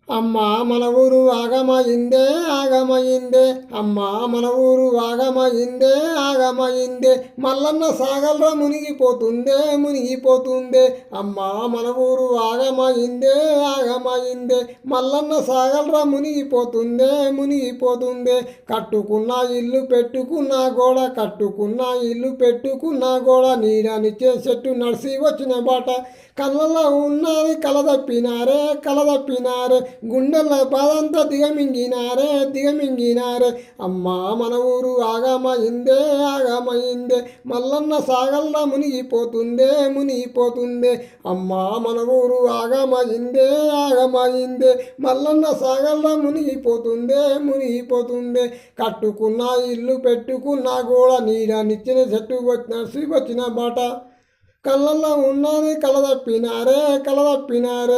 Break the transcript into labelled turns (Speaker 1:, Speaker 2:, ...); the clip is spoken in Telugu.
Speaker 1: అమ్మా మన ఊరు ఆగమయిందే ఆగమయిందే, అమ్మా మన ఊరు ఆగమయిందే ఆగమయిందే, మల్లన్న సాగల్రా మునిగిపోతుందే మునిగిపోతుందే, అమ్మా మన ఊరు ఆగమయిందే ఆగమయిందే, మల్లన్న సాగల్రా మునిగిపోతుందే మునిగిపోతుందే, కట్టుకున్న ఇల్లు పెట్టుకున్న గోడ, కట్టుకున్న ఇల్లు పెట్టుకున్న గోడ, నీడనిచ్చే చెట్టు నడిసి వచ్చిన బాట, కళ్ళల్లో ఉన్నది కలదప్పినారే కలదప్పినారే, గుండెల బాధంతా దిగమింగినారే దిగమింగినారే, అమ్మా మన ఊరు ఆగమయిందే ఆగమయిందే, మల్లన్న సాగల్లా మునిగిపోతుందే మునిగిపోతుందే, అమ్మా మన ఊరు ఆగమయిందే ఆగమయిందే, మల్లన్న సాగల్లా మునిగిపోతుందే మునిగిపోతుందే, కట్టుకున్న ఇల్లు పెట్టుకున్న గోడ, నీడనిచ్చిన చెట్టు వచ్చిన బాట, కళ్ళల్లో ఉన్నది కలదప్పినారే కలదప్పినారే.